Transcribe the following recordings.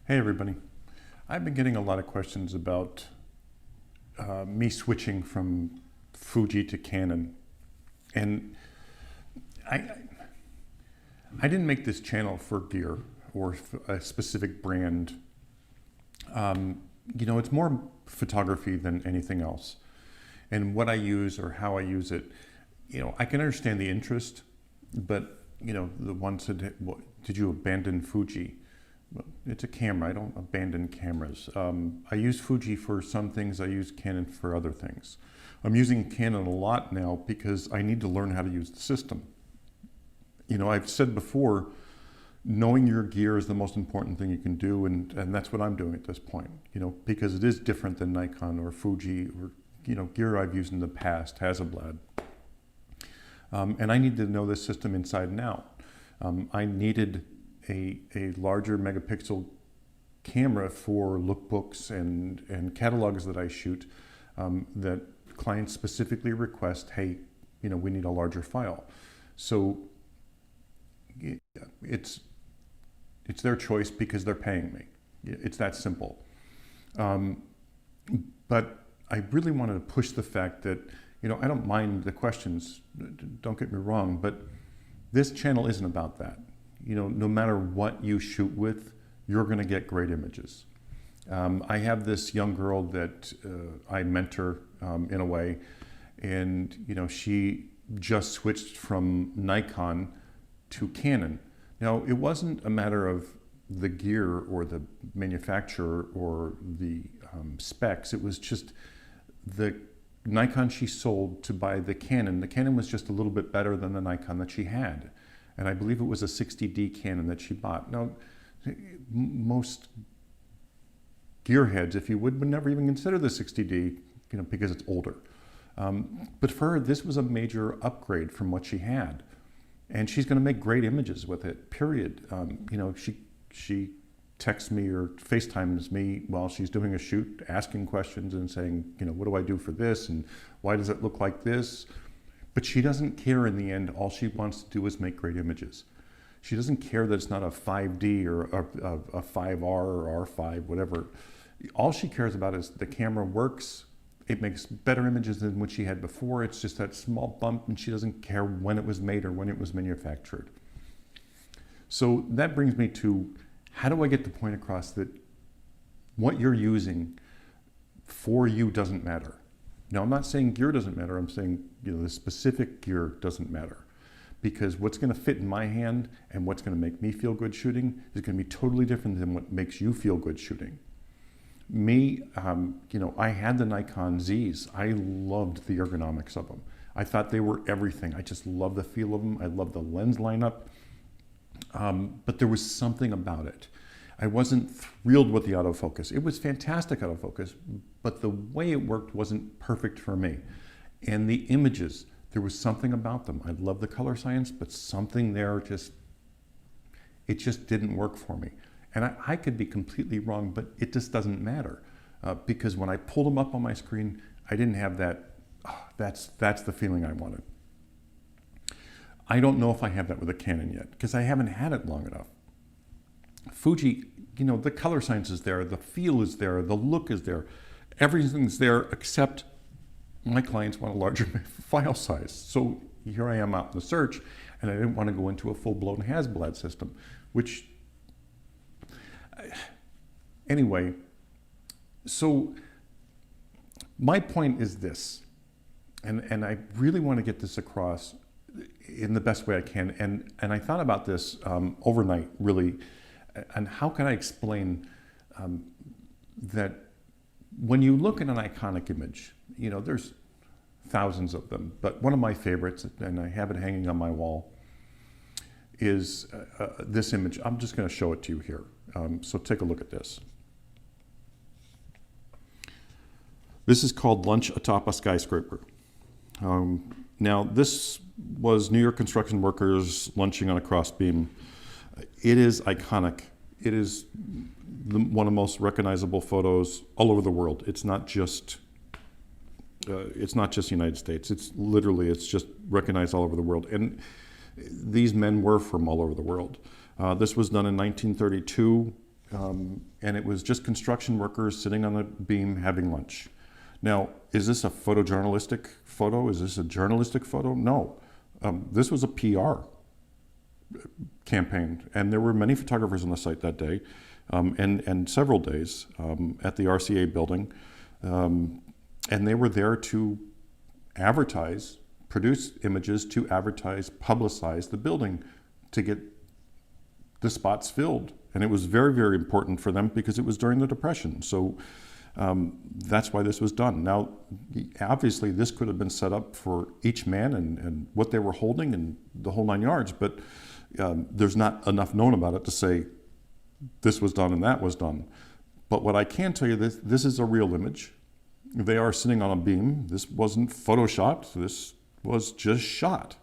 Hey everybody. I've been getting a lot of questions about me switching from Fuji to Canon. And I, I didn't make this channel for gear or a specific brand. It's more photography than anything else. And what I use or how I use it, I can understand the interest, but, the ones that, did you abandon Fuji? It's a camera. I don't abandon cameras. I use Fuji for some things. I use Canon for other things. I'm using Canon a lot now because I need to learn how to use the system. I've said before, knowing your gear is the most important thing you can do, and that's what I'm doing at this point, because it is different than Nikon or Fuji or, gear I've used in the past, Hasselblad. And I need to know this system inside and out. I needed a larger megapixel camera for lookbooks and catalogs that I shoot, that clients specifically request, hey, we need a larger file. So it's their choice because they're paying me. It's that simple. But I really wanted to push the fact that, I don't mind the questions, don't get me wrong, but this channel isn't about that. No matter what you shoot with, you're going to get great images. I have this young girl that I mentor in a way, and she just switched from Nikon to Canon. Now, it wasn't a matter of the gear or the manufacturer or the specs. It was just the Nikon she sold to buy the Canon. The Canon was just a little bit better than the Nikon that she had. And I believe it was a 60D Canon that she bought. Now, most gearheads, if you would never even consider the 60D, because it's older. But for her, this was a major upgrade from what she had. And she's going to make great images with it, period. She texts me or FaceTimes me while she's doing a shoot, asking questions and saying, what do I do for this? And why does it look like this? But she doesn't care in the end. All she wants to do is make great images. She doesn't care that it's not a 5D or a 5R or R5, whatever. All she cares about is the camera works. It makes better images than what she had before. It's just that small bump, and she doesn't care when it was made or when it was manufactured. So that brings me to, how do I get the point across that what you're using for you doesn't matter? Now, I'm not saying gear doesn't matter. I'm saying, the specific gear doesn't matter, because what's going to fit in my hand and what's going to make me feel good shooting is going to be totally different than what makes you feel good shooting. Me, I had the Nikon Zs. I loved the ergonomics of them. I thought they were everything. I just loved the feel of them. I loved the lens lineup. But there was something about it. I wasn't thrilled with the autofocus. It was fantastic autofocus, but the way it worked wasn't perfect for me. And the images, there was something about them. I love the color science, but something there it just didn't work for me. And I could be completely wrong, but it just doesn't matter. Because when I pulled them up on my screen, I didn't have that, that's the feeling I wanted. I don't know if I have that with a Canon yet, because I haven't had it long enough. Fuji, the color science is there, the feel is there, the look is there, everything's there except my clients want a larger file size. So here I am out in the search, and I didn't want to go into a full-blown Hasselblad system, which, anyway, so my point is this, and I really want to get this across in the best way I can, and I thought about this overnight, really, and how can I explain that when you look at an iconic image, there's thousands of them, but one of my favorites, and I have it hanging on my wall, is this image. I'm just going to show it to you here. So take a look at this. This is called Lunch Atop a Skyscraper. Now, this was New York construction workers lunching on a crossbeam. It is iconic. It is one of the most recognizable photos all over the world. It's not just the United States. It's just recognized all over the world. And these men were from all over the world. This was done in 1932. and it was just construction workers sitting on the beam having lunch. Now, is this a photojournalistic photo? Is this a journalistic photo? No. This was a PR campaign, and there were many photographers on the site that day, and several days at the RCA building, and they were there to advertise, produce images to advertise, publicize the building to get the spots filled. And it was very, very important for them because it was during the Depression. So that's why this was done. Now, obviously, this could have been set up for each man and what they were holding and the whole 9 yards, but there's not enough known about it to say this was done and that was done. But what I can tell you, this is a real image. They are sitting on a beam. This wasn't photoshopped. This was just shot.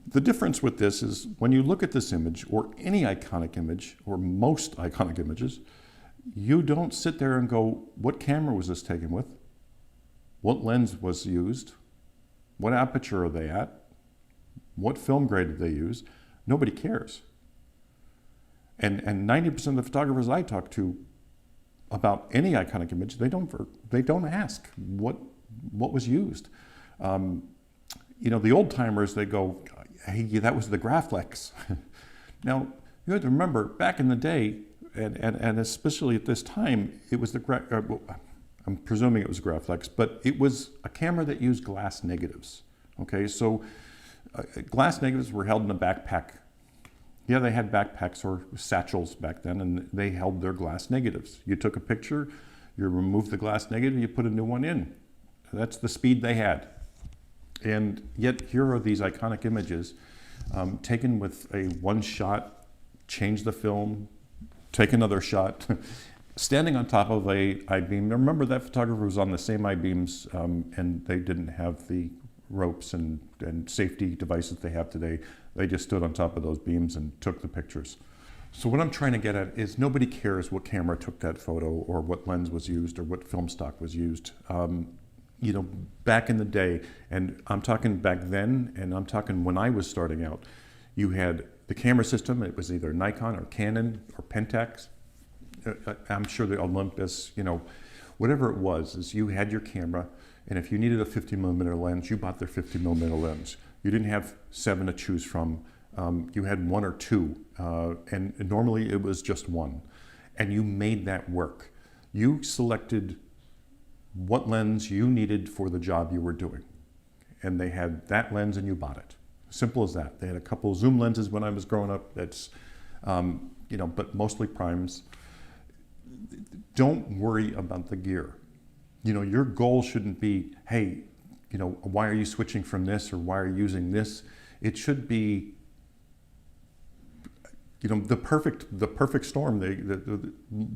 The difference with this is when you look at this image, or any iconic image, or most iconic images, you don't sit there and go, what camera was this taken with? What lens was used? What aperture are they at? What film grade did they use? Nobody cares. And 90% of the photographers I talk to about any iconic image, they don't ask what was used. You know, the old timers, they go, hey, that was the Graflex. Now, you have to remember, back in the day, and especially at this time, it was I'm presuming it was Graflex, but it was a camera that used glass negatives. Okay, so glass negatives were held in a backpack. Yeah, they had backpacks or satchels back then, and they held their glass negatives. You took a picture, you removed the glass negative, you put a new one in. That's the speed they had. And yet here are these iconic images taken with a one shot, change the film, take another shot, standing on top of a I-beam. Now remember, that photographer was on the same I-beams and they didn't have the ropes and safety devices they have today. They just stood on top of those beams and took the pictures. So what I'm trying to get at is nobody cares what camera took that photo or what lens was used or what film stock was used. You know, back in the day, and I'm talking back then, and I'm talking when I was starting out, you had the camera system. It was either Nikon or Canon or Pentax. I'm sure the Olympus, you know, whatever it was, is you had your camera, and if you needed a 50mm lens, you bought their 50mm lens. You didn't have 7 to choose from. You had 1 or 2, and normally it was just 1. And you made that work. You selected what lens you needed for the job you were doing. And they had that lens and you bought it. Simple as that. They had a couple of zoom lenses when I was growing up. That's, you know, but mostly primes. Don't worry about the gear. You know, your goal shouldn't be, hey, you know, why are you switching from this or why are you using this? It should be, you know, the perfect storm.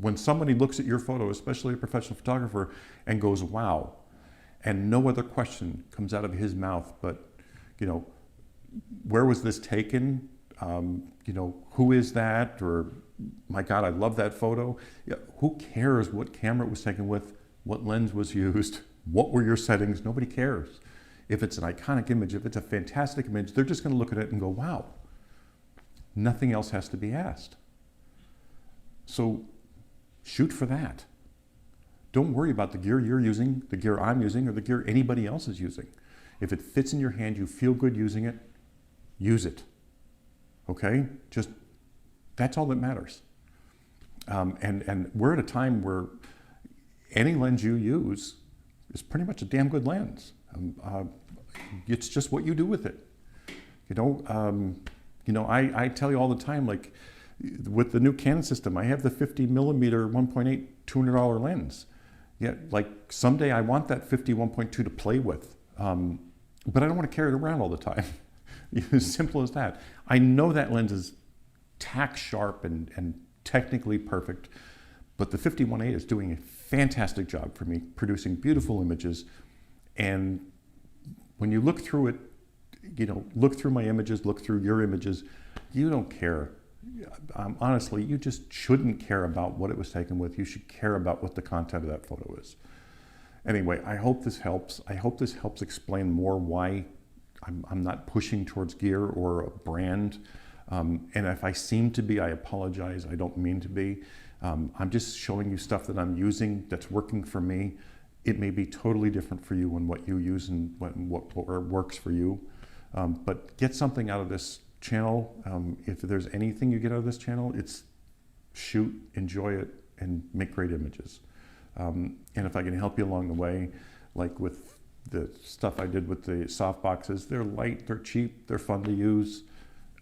When somebody looks at your photo, especially a professional photographer, and goes, wow, and no other question comes out of his mouth but, you know, where was this taken? You know, who is that? Or, my God, I love that photo. Yeah, who cares what camera it was taken with, what lens was used, what were your settings? Nobody cares. If it's an iconic image, if it's a fantastic image, they're just going to look at it and go, wow. Nothing else has to be asked. So shoot for that. Don't worry about the gear you're using, the gear I'm using, or the gear anybody else is using. If it fits in your hand, you feel good using it, use it. Okay? Just, that's all that matters. And we're at a time where any lens you use is pretty much a damn good lens. It's just what you do with it. You know, I tell you all the time, like with the new Canon system, I have the 50mm 1.8 $200 lens. Yeah, like someday I want that 50 1.2 to play with, but I don't want to carry it around all the time. As simple as that. I know that lens is tack sharp and technically perfect, but the 50-1.8 is doing a fantastic job for me, producing beautiful images. And when you look through it, you know, look through my images, look through your images, you don't care. Honestly, you just shouldn't care about what it was taken with. You should care about what the content of that photo is. Anyway, I hope this helps. I hope this helps explain more why I'm not pushing towards gear or a brand. And if I seem to be, I apologize. I don't mean to be. I'm just showing you stuff that I'm using that's working for me. It may be totally different for you and what you use and what works for you. But get something out of this channel. If there's anything you get out of this channel, it's shoot, enjoy it, and make great images. And if I can help you along the way, like with the stuff I did with the soft boxes, they're light, they're cheap, they're fun to use.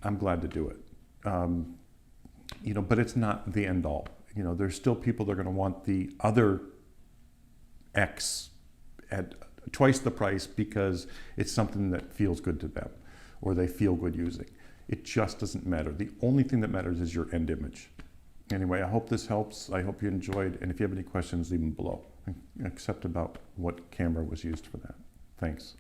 I'm glad to do it. But it's not the end all. There's still people that are going to want the other X at twice the price because it's something that feels good to them or they feel good using. It just doesn't matter. The only thing that matters is your end image. Anyway, I hope this helps. I hope you enjoyed. And if you have any questions, leave them below, except about what camera was used for that. Thanks.